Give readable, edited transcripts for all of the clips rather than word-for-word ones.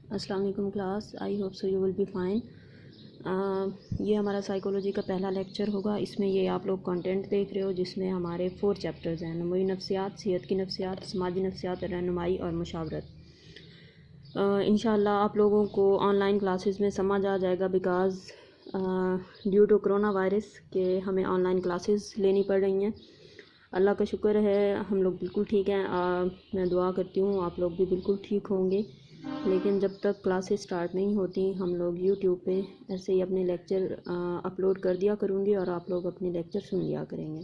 السلام علیکم class, I hope so you will be fine. یہ ہمارا سائیکولوجی کا پہلا لیکچر ہوگا۔ اس میں یہ آپ لوگ کنٹینٹ دیکھ رہے ہو جس میں ہمارے 4 چیپٹرز ہیں: نموی نفسیات، صحت کی نفسیات، سماجی نفسیات، رہنمائی اور مشاورت۔ انشاءاللہ آپ لوگوں کو آن لائن کلاسز میں سمجھ آ جائے گا، because due to corona virus کہ ہمیں آن لائن کلاسز لینی پڑ رہی ہیں۔ اللہ کا شکر ہے ہم لوگ بالکل ٹھیک ہیں۔ میں دعا کرتی ہوں آپ لوگ بھی بالکل ٹھیک ہوں گے، لیکن جب تک کلاسز سٹارٹ نہیں ہوتی ہم لوگ یوٹیوب پہ ایسے ہی اپنے لیکچر اپلوڈ کر دیا کروں گی اور آپ لوگ اپنے لیکچر سن لیا کریں گے۔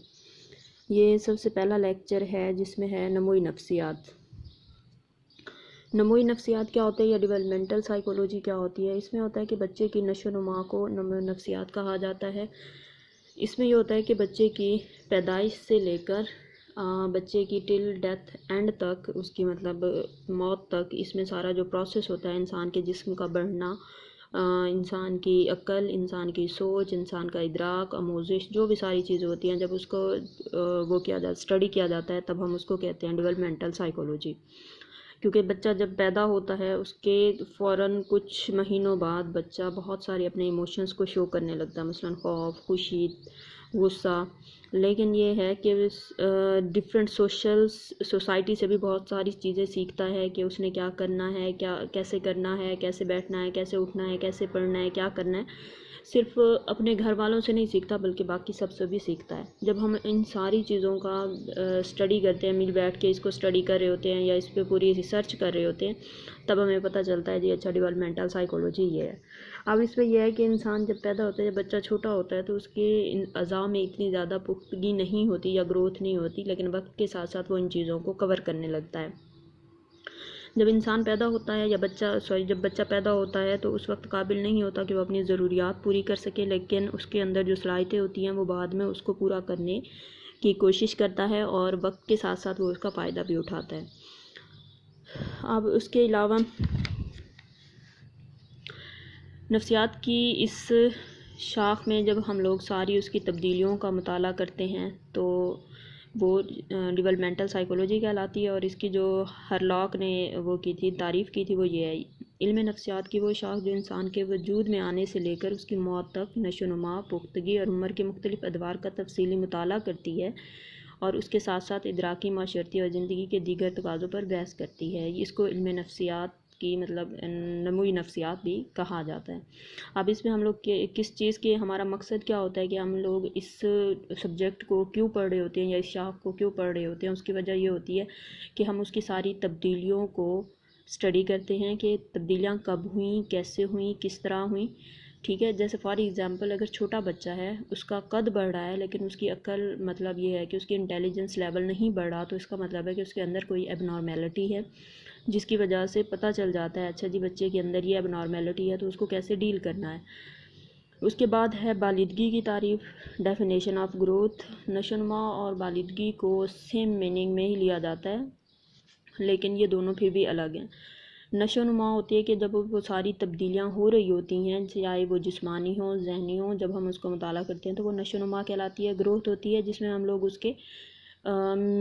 یہ سب سے پہلا لیکچر ہے جس میں ہے نموی نفسیات۔ نموی نفسیات کیا ہوتا ہے یا ڈیولپمنٹل سائیکولوجی کیا ہوتی ہے؟ اس میں ہوتا ہے کہ بچے کی نشو و نما کو نموی نفسیات کہا جاتا ہے۔ اس میں یہ ہوتا ہے کہ بچے کی پیدائش سے لے کر بچے کی ٹل ڈیتھ اینڈ تک، اس کی مطلب موت تک، اس میں سارا جو پروسیس ہوتا ہے انسان کے جسم کا بڑھنا، انسان کی عقل، انسان کی سوچ، انسان کا ادراک، آموزش، جو بھی ساری چیزیں ہوتی ہیں، جب اس کو وہ کیا جاتا اسٹڈی کیا جاتا ہے تب ہم اس کو کہتے ہیں ڈیولپمنٹل سائیکولوجی۔ کیونکہ بچہ جب پیدا ہوتا ہے اس کے فوراً کچھ مہینوں بعد بچہ بہت سارے اپنے ایموشنز کو شو کرنے لگتا ہے، مثلاً خوف، خوشی، غصہ۔ لیکن یہ ہے کہ ڈفرینٹ سوسائٹی سے بھی بہت ساری چیزیں سیکھتا ہے کہ اس نے کیا کرنا ہے، کیسے کرنا ہے، کیسے بیٹھنا ہے، کیسے اٹھنا ہے، کیسے پڑھنا ہے، کیا کرنا ہے۔ صرف اپنے گھر والوں سے نہیں سیکھتا بلکہ باقی سب سے بھی سیکھتا ہے۔ جب ہم ان ساری چیزوں کا اسٹڈی کرتے ہیں، مل بیٹھ کے اس کو اسٹڈی کر رہے ہوتے ہیں یا اس پہ پوری ریسرچ کر رہے ہوتے ہیں، تب ہمیں پتہ چلتا ہے جی اچھا ڈیولپمنٹل سائیکولوجی یہ ہے۔ اب اس میں یہ ہے کہ انسان جب پیدا ہوتا ہے، جب بچہ چھوٹا ہوتا ہے تو اس کے اعضاء میں اتنی زیادہ پختگی نہیں ہوتی یا گروتھ نہیں ہوتی، لیکن وقت کے ساتھ ساتھ وہ ان چیزوں کو کور کرنے لگتا ہے۔ جب انسان پیدا ہوتا ہے جب بچہ پیدا ہوتا ہے تو اس وقت قابل نہیں ہوتا کہ وہ اپنی ضروریات پوری کر سکے، لیکن اس کے اندر جو صلاحیتیں ہوتی ہیں وہ بعد میں اس کو پورا کرنے کی کوشش کرتا ہے اور وقت کے ساتھ ساتھ وہ اس کا فائدہ بھی اٹھاتا ہے۔ اب اس کے علاوہ نفسیات کی اس شاخ میں جب ہم لوگ ساری اس کی تبدیلیوں کا مطالعہ کرتے ہیں تو وہ ڈیولپمنٹل سائیکولوجی کہلاتی ہے، اور اس کی جو ہرلاک نے وہ کی تھی، تعریف کی تھی، وہ یہ ہے: علم نفسیات کی وہ شاخ جو انسان کے وجود میں آنے سے لے کر اس کی موت تک نشو و نما، پختگی اور عمر کے مختلف ادوار کا تفصیلی مطالعہ کرتی ہے، اور اس کے ساتھ ساتھ ادراکی، معاشرتی اور زندگی کے دیگر تقاضوں پر بحث کرتی ہے۔ اس کو علم نفسیات کی مطلب نموی نفسیات بھی کہا جاتا ہے۔ اب اس میں ہم لوگ کس چیز کے ہمارا مقصد کیا ہوتا ہے کہ ہم لوگ اس سبجیکٹ کو کیوں پڑھ رہے ہوتے ہیں یا اس شاخ کو کیوں پڑھ رہے ہوتے ہیں؟ اس کی وجہ یہ ہوتی ہے کہ ہم اس کی ساری تبدیلیوں کو اسٹڈی کرتے ہیں کہ تبدیلیاں کب ہوئیں، کیسے ہوئیں، کس طرح ہوئیں۔ ٹھیک ہے، جیسے فار ایگزامپل اگر چھوٹا بچہ ہے، اس کا قد بڑھ رہا ہے لیکن اس کی عقل مطلب یہ ہے کہ اس کی انٹیلیجنس لیول نہیں بڑھ رہا، تو اس کا مطلب ہے کہ اس کے اندر کوئی ایب نارمیلٹی ہے، جس کی وجہ سے پتہ چل جاتا ہے اچھا جی بچے کے اندر یہ ایب نارمیلٹی ہے تو اس کو کیسے ڈیل کرنا ہے۔ اس کے بعد ہے بالغگی کی تعریف، ڈیفینیشن آف گروتھ۔ نشو و نما اور بالغگی کو سیم میننگ میں ہی لیا جاتا ہے، لیکن یہ دونوں پھر بھی الگ ہیں۔ نشو و نما ہوتی ہے کہ جب وہ ساری تبدیلیاں ہو رہی ہوتی ہیں، چاہے وہ جسمانی ہوں، ذہنی ہوں، جب ہم اس کو مطالعہ کرتے ہیں تو وہ نشو و نما کہلاتی ہے۔ گروتھ ہوتی ہے جس میں ہم لوگ اس کے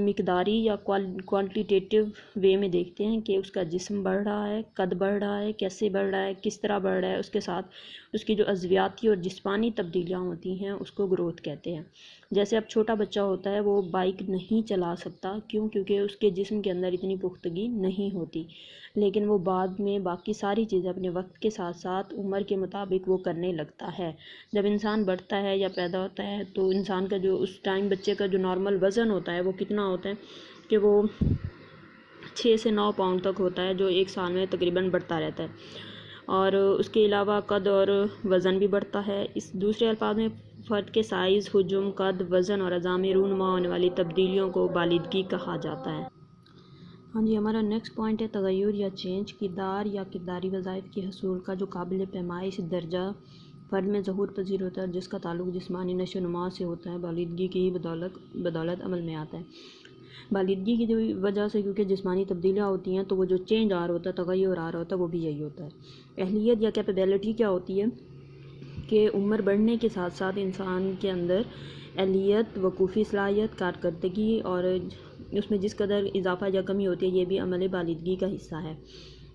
مقداری یا کوانٹیٹیو وے میں دیکھتے ہیں کہ اس کا جسم بڑھ رہا ہے، قد بڑھ رہا ہے، کیسے بڑھ رہا ہے، کس طرح بڑھ رہا ہے، اس کے ساتھ اس کی جو عضویاتی اور جسمانی تبدیلیاں ہوتی ہیں اس کو گروتھ کہتے ہیں۔ جیسے اب چھوٹا بچہ ہوتا ہے وہ بائک نہیں چلا سکتا، کیونکہ اس کے جسم کے اندر اتنی پختگی نہیں ہوتی، لیکن وہ بعد میں باقی ساری چیزیں اپنے وقت کے ساتھ ساتھ عمر کے مطابق وہ کرنے لگتا ہے۔ جب انسان بڑھتا ہے یا پیدا ہوتا ہے تو انسان کا جو اس ٹائم بچے کا جو نارمل وزن ہوتا ہے وہ کتنا ہوتا ہے کہ وہ 6 سے 9 پاؤنڈ تک ہوتا ہے، جو ایک سال میں تقریباً بڑھتا رہتا ہے، اور اس کے علاوہ قد اور وزن بھی بڑھتا ہے۔ اس دوسرے الفاظ میں فرد کے سائز، حجم، قد، وزن اور اعضاء میں رونما ہونے والی تبدیلیوں کو بالغگی کہا جاتا ہے۔ ہاں جی، ہمارا نیکسٹ پوائنٹ ہے تغیر یا چینج۔ کردار یا کرداری وظائف کے حصول کا جو قابل پیمائش درجہ فرد میں ظہور پذیر ہوتا ہے اور جس کا تعلق جسمانی نشو و نما سے ہوتا ہے، بالغگی کی ہی بدولت عمل میں آتا ہے۔ بالغگی کی جو وجہ سے کیونکہ جسمانی تبدیلیاں ہوتی ہیں تو وہ جو چینج آ رہا ہوتا ہے، تغیر آ رہا ہوتا ہے، وہ بھی یہی ہوتا ہے۔ اہلیت یا کیپیبلٹی کیا ہوتی ہے کہ عمر بڑھنے کے ساتھ ساتھ انسان کے اندر اہلیت، وقوفی صلاحیت، کارکردگی اور اس میں جس قدر اضافہ یا کمی ہوتی ہے، یہ بھی عمل بالغگی کا حصہ ہے۔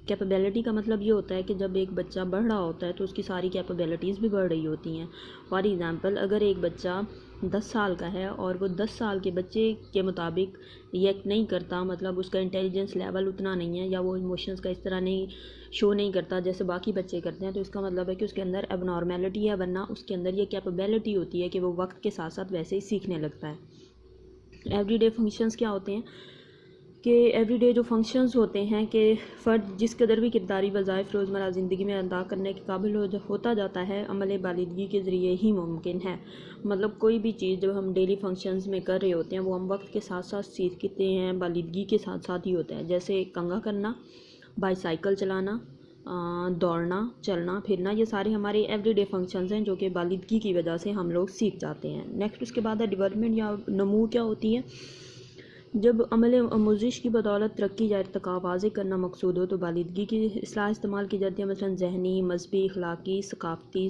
کیپیبلٹی کا مطلب یہ ہوتا ہے کہ جب ایک بچہ بڑھ رہا ہوتا ہے تو اس کی ساری کیپیبلٹیز بھی بڑھ رہی ہوتی ہیں. فار ایگزامپل اگر ایک بچہ 10 سال کا ہے اور وہ 10 سال کے بچے کے مطابق ریئیکٹ نہیں کرتا، مطلب اس کا انٹیلیجنس لیول اتنا نہیں ہے یا وہ ایموشنز کا اس طرح نہیں شو نہیں کرتا جیسے باقی بچے کرتے ہیں، تو اس کا مطلب ہے کہ اس کے اندر اب نارمیلٹی ہے، ورنہ اس کے اندر یہ کیپیبلٹی ہوتی ہے کہ وہ وقت کے ساتھ ساتھ ویسے ہی سیکھنے لگتا ہے. ایوری ڈے فنکشنز کیا ہوتے ہیں کہ ایوری ڈے جو فنکشنز ہوتے ہیں کہ فرد جس قدر بھی کرداری وظائف روزمرہ زندگی میں ادا کرنے کے قابل ہوتا جاتا ہے، عمل بالغی کے ذریعے ہی ممکن ہے. مطلب کوئی بھی چیز جو ہم ڈیلی فنکشنز میں کر رہے ہوتے ہیں وہ ہم وقت کے ساتھ ساتھ سیکھتے ہیں، بالغی کے ساتھ ساتھ ہی ہوتا ہے. جیسے کنگھا کرنا، بائی سائیکل چلانا، دوڑنا، چلنا پھرنا، یہ سارے ہمارے ایوری ڈے فنکشنز ہیں جو کہ بالغی کی وجہ سے ہم لوگ سیکھ جاتے ہیں. نیکسٹ اس کے بعد ہے ڈیولپمنٹ یا نمو کیا ہوتی ہے. جب عمل آموزش کی بدولت ترقی یا ارتقا واضح کرنا مقصود ہو تو بالغی کی اصطلاح استعمال کی جاتی ہے، مثلا ذہنی، مذہبی، اخلاقی، ثقافتی،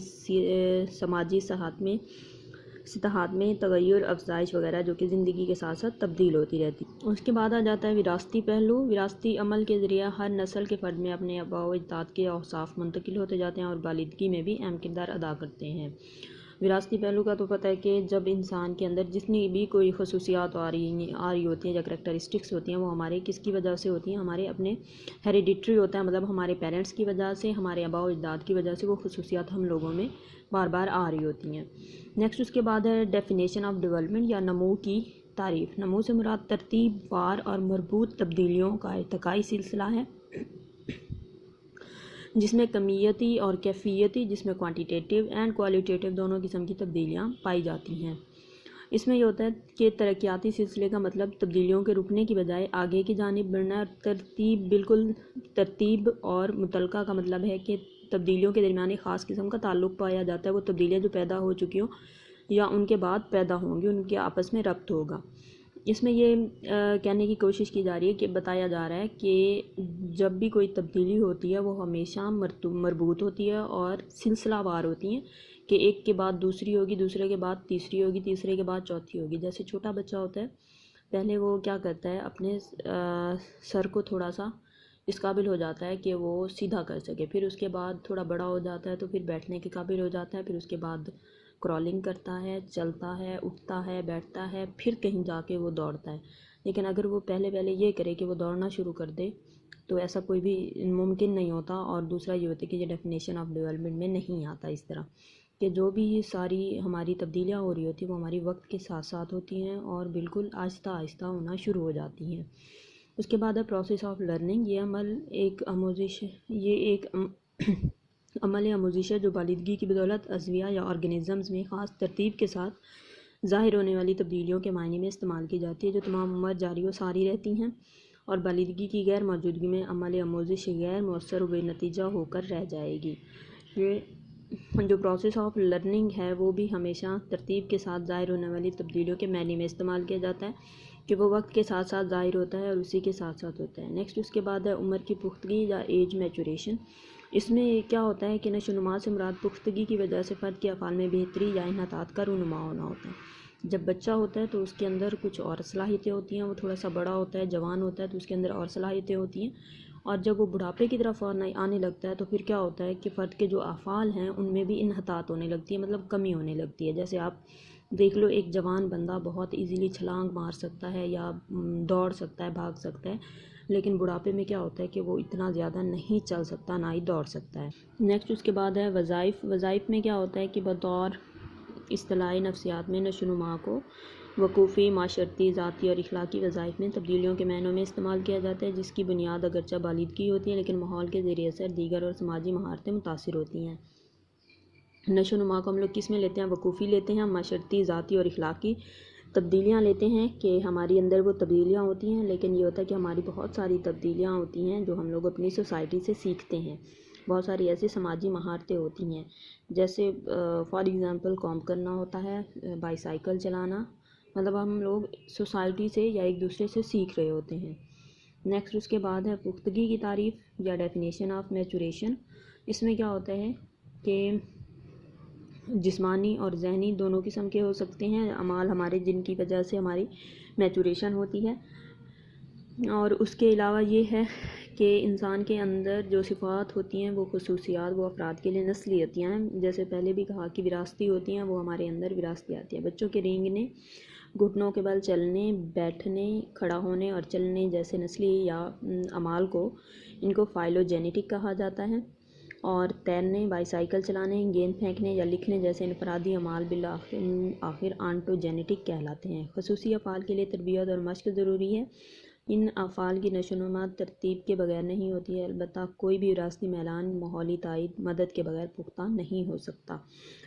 سماجی سطحات میں تغیر، افزائش وغیرہ جو کہ زندگی کے ساتھ ساتھ تبدیل ہوتی رہتی. اس کے بعد آ جاتا ہے وراثتی پہلو. وراثتی عمل کے ذریعہ ہر نسل کے فرد میں اپنے آباء و اجداد کے اوصاف منتقل ہوتے جاتے ہیں اور بالغی میں بھی اہم کردار ادا کرتے ہیں. وراثتی پہلو کا تو پتہ ہے کہ جب انسان کے اندر جتنی بھی کوئی خصوصیات آ رہی ہوتی ہیں یا کریکٹرسٹکس ہوتی ہیں وہ ہمارے کس کی وجہ سے ہوتی ہیں، ہمارے اپنے ہیریڈیٹری ہوتا ہے، مطلب ہمارے پیرنٹس کی وجہ سے، ہمارے آباء و اجداد کی وجہ سے وہ خصوصیات ہم لوگوں میں بار بار آ رہی ہوتی ہیں. نیکسٹ اس کے بعد ہے ڈیفینیشن آف ڈیولپمنٹ یا نمو کی تعریف. نمو سے مراد ترتیب وار اور مربوط تبدیلیوں کا ارتقائی سلسلہ ہے جس میں کمیتی اور کیفیتی، جس میں کوانٹیٹیو اینڈ کوالیٹیٹیو دونوں قسم کی تبدیلیاں پائی جاتی ہیں. اس میں یہ ہوتا ہے کہ ترقیاتی سلسلے کا مطلب تبدیلیوں کے رکنے کی بجائے آگے کی جانب بڑھنا. ترتیب اور متعلقہ کا مطلب ہے کہ تبدیلیوں کے درمیان ایک خاص قسم کا تعلق پایا جاتا ہے. وہ تبدیلیاں جو پیدا ہو چکی ہوں یا ان کے بعد پیدا ہوں گی، ان کے آپس میں ربط ہوگا. اس میں یہ کہنے کی کوشش کی جا رہی ہے کہ بتایا جا رہا ہے کہ جب بھی کوئی تبدیلی ہوتی ہے وہ ہمیشہ مربوط ہوتی ہے اور سلسلہ وار ہوتی ہیں کہ ایک کے بعد دوسری ہوگی، دوسرے کے بعد تیسری ہوگی، تیسرے کے بعد چوتھی ہوگی. جیسے چھوٹا بچہ ہوتا ہے، پہلے وہ کیا کرتا ہے، اپنے سر کو تھوڑا سا اس قابل ہو جاتا ہے کہ وہ سیدھا کر سکے، پھر اس کے بعد تھوڑا بڑا ہو جاتا ہے تو پھر بیٹھنے کے قابل ہو جاتا ہے، پھر اس کے بعد کرالنگ کرتا ہے، چلتا ہے، اٹھتا ہے، بیٹھتا ہے، پھر کہیں جا کے وہ دوڑتا ہے. لیکن اگر وہ پہلے یہ کرے کہ وہ دوڑنا شروع کر دے تو ایسا کوئی بھی ممکن نہیں ہوتا. اور دوسرا یہ ہوتا ہے کہ یہ ڈیفینیشن آف ڈیولپمنٹ میں نہیں آتا اس طرح کہ جو بھی ساری ہماری تبدیلیاں ہو رہی ہوتی ہیں وہ ہماری وقت کے ساتھ ساتھ ہوتی ہیں اور بالکل آہستہ آہستہ ہونا شروع ہو جاتی ہیں. اس کے بعد ہے پروسیس آف لرننگ. یہ عمل آموزش ہے جو بالغی کی بدولت ازویہ یا آرگنزمز میں خاص ترتیب کے ساتھ ظاہر ہونے والی تبدیلیوں کے معنی میں استعمال کی جاتی ہے، جو تمام عمر جاری و ساری رہتی ہیں اور بالغی کی غیر موجودگی میں عمل آموزش غیر مؤثر و بے نتیجہ ہو کر رہ جائے گی. یہ جو پروسیس آف لرننگ ہے وہ بھی ہمیشہ ترتیب کے ساتھ ظاہر ہونے والی تبدیلیوں کے معنی میں استعمال کیا جاتا ہے کہ وہ وقت کے ساتھ ساتھ ظاہر ہوتا ہے اور اسی کے ساتھ ساتھ ہوتا ہے. نیکسٹ اس کے بعد ہے عمر کی پختگی یا ایج میچوریشن. اس میں کیا ہوتا ہے کہ نشو و نما سے مراد پختگی کی وجہ سے فرد کے افعال میں بہتری یا انحطاط کا رونما ہونا ہوتا ہے. جب بچہ ہوتا ہے تو اس کے اندر کچھ اور صلاحیتیں ہوتی ہیں، وہ تھوڑا سا بڑا ہوتا ہے، جوان ہوتا ہے تو اس کے اندر اور صلاحیتیں ہوتی ہیں، اور جب وہ بڑھاپے کی طرف آنے لگتا ہے تو پھر کیا ہوتا ہے کہ فرد کے جو افعال ہیں ان میں بھی انحطاط ہونے لگتی ہے، مطلب کمی ہونے لگتی ہے. جیسے آپ دیکھ لو، ایک جوان بندہ بہت ایزیلی چھلانگ مار سکتا ہے یا دوڑ سکتا ہے، بھاگ سکتا ہے، لیکن بڑھاپے میں کیا ہوتا ہے کہ وہ اتنا زیادہ نہیں چل سکتا، نہ ہی دوڑ سکتا ہے. نیکسٹ اس کے بعد ہے وظائف. وظائف میں کیا ہوتا ہے کہ بطور اصطلاحی نفسیات میں نشو و نما کو وقوفی، معاشرتی، ذاتی اور اخلاقی وظائف میں تبدیلیوں کے معنوں میں استعمال کیا جاتا ہے، جس کی بنیاد اگرچہ بالغی ہوتی ہے لیکن ماحول کے زیر اثر دیگر اور سماجی مہارتیں متاثر ہوتی ہیں. نشو و نما کو ہم لوگ کس میں لیتے ہیں؟ وقوفی لیتے ہیں، معاشرتی، ذاتی اور اخلاقی تبدیلیاں لیتے ہیں کہ ہماری اندر وہ تبدیلیاں ہوتی ہیں. لیکن یہ ہوتا ہے کہ ہماری بہت ساری تبدیلیاں ہوتی ہیں جو ہم لوگ اپنی سوسائٹی سے سیکھتے ہیں. بہت ساری ایسی سماجی مہارتیں ہوتی ہیں، جیسے فار ایگزامپل کام کرنا ہوتا ہے، بائی سائیکل چلانا، مطلب ہم لوگ سوسائٹی سے یا ایک دوسرے سے سیکھ رہے ہوتے ہیں. نیکسٹ اس کے بعد ہے پختگی کی تعریف یا ڈیفینیشن آف میچوریشن. اس میں کیا ہوتا ہے کہ جسمانی اور ذہنی دونوں قسم کے ہو سکتے ہیں اعمال ہمارے جن کی وجہ سے ہماری میچوریشن ہوتی ہے. اور اس کے علاوہ یہ ہے کہ انسان کے اندر جو صفات ہوتی ہیں وہ خصوصیات وہ افراد کے لیے نسلی ہوتی ہیں، جیسے پہلے بھی کہا کہ وراثتی ہوتی ہیں، وہ ہمارے اندر وراثتی آتی ہیں۔ بچوں کے رینگنے، گھٹنوں کے بل چلنے، بیٹھنے، کھڑا ہونے اور چلنے جیسے نسلی یا اعمال کو ان کو فائلوجینیٹک کہا جاتا ہے، اور تیرنے، بائی سائیکل چلانے، گیند پھینکنے یا لکھنے جیسے انفرادی اعمال بالآخر آنٹوجینیٹک کہلاتے ہیں۔ خصوصی افعال کے لیے تربیت اور مشق ضروری ہے۔ ان افعال کی نشو و نما ترتیب کے بغیر نہیں ہوتی ہے، البتہ کوئی بھی وراثتی میلان ماحولی تائید مدد کے بغیر پختہ نہیں ہو سکتا۔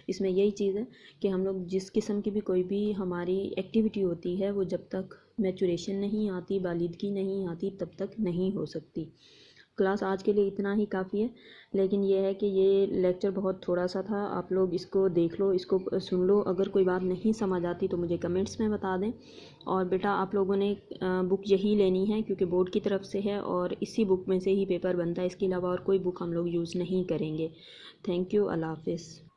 اس میں یہی چیز ہے کہ ہم لوگ جس قسم کی بھی کوئی بھی ہماری ایکٹیویٹی ہوتی ہے وہ جب تک میچوریشن نہیں آتی، بالغگی نہیں آتی، تب تک نہیں ہو سکتی۔ کلاس آج کے لیے اتنا ہی کافی ہے، لیکن یہ ہے کہ یہ لیکچر بہت تھوڑا سا تھا، آپ لوگ اس کو دیکھ لو، اس کو سن لو، اگر کوئی بات نہیں سمجھ آتی تو مجھے کمنٹس میں بتا دیں۔ اور بیٹا آپ لوگوں نے بک یہی لینی ہے کیونکہ بورڈ کی طرف سے ہے اور اسی بک میں سے ہی پیپر بنتا ہے، اس کے علاوہ اور کوئی بک ہم لوگ یوز نہیں کریں گے۔ تھینک یو، اللہ حافظ۔